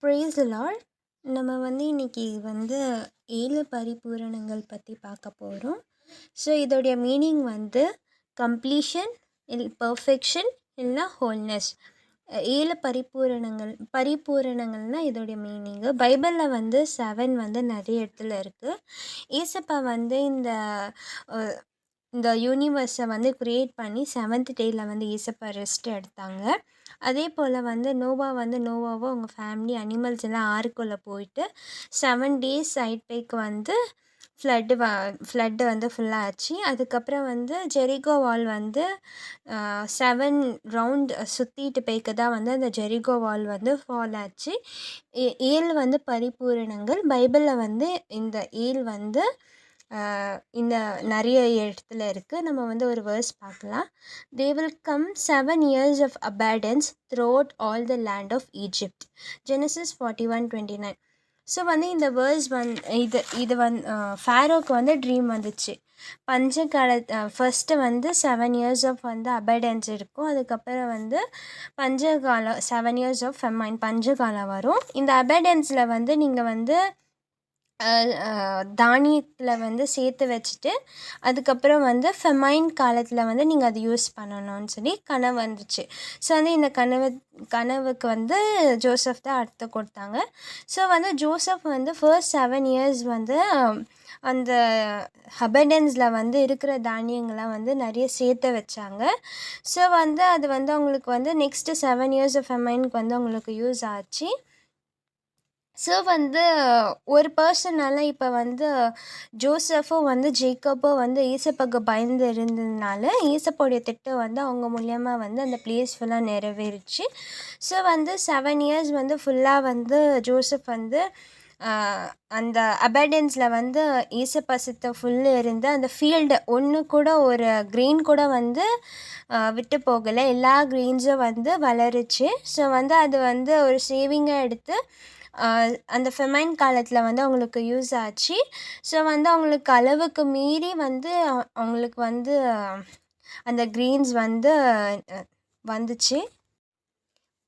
Price தி Lord. நம்ம இன்னைக்கு 7 பரிபூரணங்கள் பற்றி பார்க்க போகிறோம். ஸோ இதோடைய மீனிங் கம்ப்ளீஷன், பர்ஃபெக்ஷன் இல்லைனா ஹோல்னஸ். 7 பரிபூரணங்கள்னால் இதோடைய மீனிங்கு. பைபிளில் 7 நிறைய இடத்துல இருக்குது. ஏசப்பா இந்த இந்த யூனிவர்ஸை க்ரியேட் பண்ணி 7th டேயில் ஏசப்பா ரெஸ்ட் எடுத்தாங்க. அதே போல் நோவாவோ அவங்க ஃபேமிலி அனிமல்ஸ் எல்லாம் ஆறுக்குள்ளே போயிட்டு 7 days சைட்பேக்கு ஃப்ளட்டு ஃபுல்லாக ஆச்சு. அதுக்கப்புறம் ஜெரிகோ வால் 7 ரவுண்ட் சுற்றிட்டு பேய்க்கு தான் அந்த ஜெரிகோ வால் ஃபால் ஆச்சு. 7 பரிபூரணங்கள். பைபிளில் இந்த 7 இந்த நிறைய இடத்துல இருக்குது. நம்ம ஒரு வேர்ஸ் பார்க்கலாம். They will come 7 years of abundance throughout all the land of Egypt. Genesis 41:29. So இந்த வேர்ஸ் இது ஃபேரோக்கு ட்ரீம் வந்துச்சு. பஞ்சகால ஃபஸ்ட்டு 7 years ஆஃப் அபைடன்ஸ் இருக்கும். அதுக்கப்புறம் பஞ்சகாலம் 7 years ஆஃப் ஃபெமைன் பஞ்சகாலம் வரும். இந்த அபைடன்ஸில் நீங்கள் தானியத்தில் சேர்த்து வச்சுட்டு அதுக்கப்புறம் ஃபெமைன் காலத்தில் நீங்கள் அதை யூஸ் பண்ணணும்னு சொல்லி கனவு வந்துச்சு. ஸோ இந்த கனவுக்கு ஜோசப் தான் அர்த்தம் கொடுத்தாங்க. ஸோ ஜோசப் ஃபர்ஸ்ட் 7 years அந்த அபண்டன்ஸில் இருக்கிற தானியங்களை நிறைய சேர்த்து வச்சாங்க. ஸோ அது அவங்களுக்கு நெக்ஸ்ட்டு 7 years ஆஃப் ஃபெமைனுக்கு அவங்களுக்கு யூஸ் ஆச்சு. ஸோ ஒரு பர்சனால் இப்போ ஜோசஃபும் ஜேக்கப்பும் ஏசப்பாக்கு பயந்து இருந்ததுனால ஏசப்போடைய திட்டம் அவங்க மூலியமாக அந்த பிளேஸ் ஃபுல்லாக நிறைவேறிச்சு. ஸோ 7 years ஃபுல்லாக ஜோசப் அந்த அபண்டன்ஸில் ஏசப்பா சித்த ஃபுல்லு இருந்து அந்த ஃபீல்டு ஒன்று கூட ஒரு க்ரெயின் கூட விட்டு போகலை. எல்லா க்ரெயின்ஸும் வளருச்சு. ஸோ அது ஒரு சேவிங்காக எடுத்து அந்த ஃபெமைன் காலத்தில் அவங்களுக்கு யூஸ் ஆச்சு. ஸோ அவங்களுக்கு அளவுக்கு மீறி அவங்களுக்கு அந்த க்ரீன்ஸ் வந்துச்சு.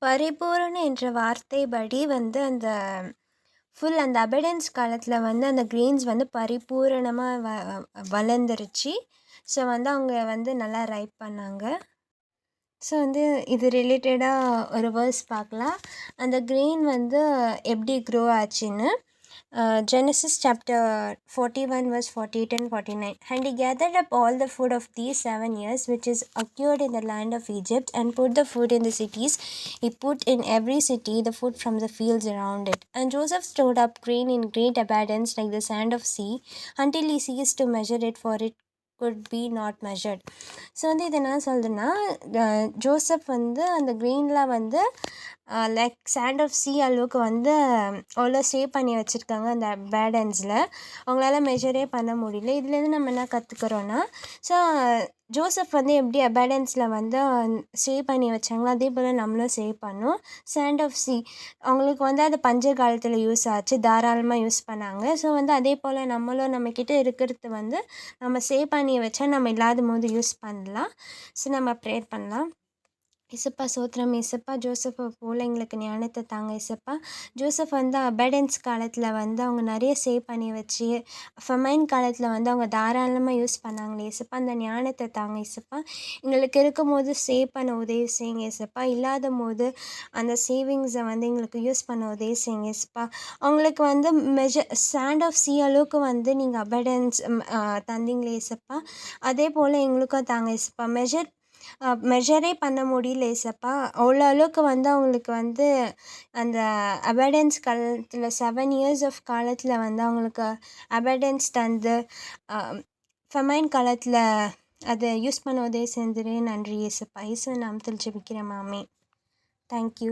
பரிபூரணம் என்ற வார்த்தை படி அந்த ஃபுல் அந்த அபண்டன்ஸ் காலத்தில் அந்த க்ரீன்ஸ் பரிபூரணமாக வளர்ந்துருச்சு. ஸோ அவங்க நல்லா ரைப் பண்ணாங்க. ஸோ இது ரிலேட்டடாக ஒரு வேர்ஸ் பார்க்கலாம். அந்த க்ரெயின் எப்படி க்ரோ ஆச்சுன்னு. Genesis chapter 41 verse 48 and 49. And he gathered up all the food of these 7 years which is occurred in the land of Egypt and put the food in the cities. He put in every city the food from the fields around it. And Joseph stored up grain in great abundance like the sand of sea until he ceased to measure it, for it could be not measured. So இது என்ன சொல்லுதுன்னா, Joseph அந்த க்ரெயினில் like sand of C அளவுக்கு அவ்வளோ save பண்ணி வச்சுருக்காங்க அந்த பேடன்ஸில். அவங்களால மெஷரே பண்ண முடியல. இதுலேருந்து நம்ம என்ன கற்றுக்குறோன்னா, ஸோ ஜோசப் எப்படி அபண்டன்ஸில் சேவ் பண்ணி வச்சாங்களோ அதே போல் நம்மளும் சேவ் பண்ணோம். சாண்ட் ஆஃப் சி அவங்களுக்கு அது பஞ்ச காலத்தில் யூஸ் ஆச்சு, தாராளமாக யூஸ் பண்ணாங்க. ஸோ அதே போல் நம்மளும் நம்மக்கிட்ட இருக்கிறது நம்ம சேவ் பண்ணி வச்சா நம்ம இல்லாத போது யூஸ் பண்ணலாம். ஸோ நம்ம ப்ரேயர் பண்ணலாம். இசப்பா சோத்திரம். இசப்பா ஜோசப்பை போல் எங்களுக்கு ஞானத்தை தாங்க. இசப்பா ஜோசப் அபண்டன்ஸ் காலத்தில் அவங்க நிறைய சேவ் பண்ணி வச்சு ஃபெமைன் காலத்தில் அவங்க தாராளமாக யூஸ் பண்ணாங்களே. இசப்பா அந்த ஞானத்தை தாங்க. இசப்பா எங்களுக்கு இருக்கும் போது சேவ் பண்ண உதவி செய்யுங்க. இசப்பா இல்லாத போது அந்த சேவிங்ஸை எங்களுக்கு யூஸ் பண்ண உதவி செய்யுங்க. இசப்பா அவங்களுக்கு சாண்ட் ஆஃப் சி அளவுக்கு நீங்கள் அபண்டன்ஸ் தந்தீங்களே இசப்பா, அதே போல் எங்களுக்கும் தாங்க. இசப்பா மெஷரே பண்ண முடியல இசப்பா. அவ்வளோ அளவுக்கு அவங்களுக்கு அந்த அபண்டன்ஸ் காலத்தில் 7 years ஆஃப் காலத்தில் அவங்களுக்கு அபண்டன்ஸ் தந்து ஃபெமைன் காலத்தில் அதை யூஸ் பண்ண உதவி செஞ்சுரு. நன்றி இசப்பா. இயேசு நாமத்தில் ஜெபிக்கிறேன். ஆமென். தேங்க்யூ.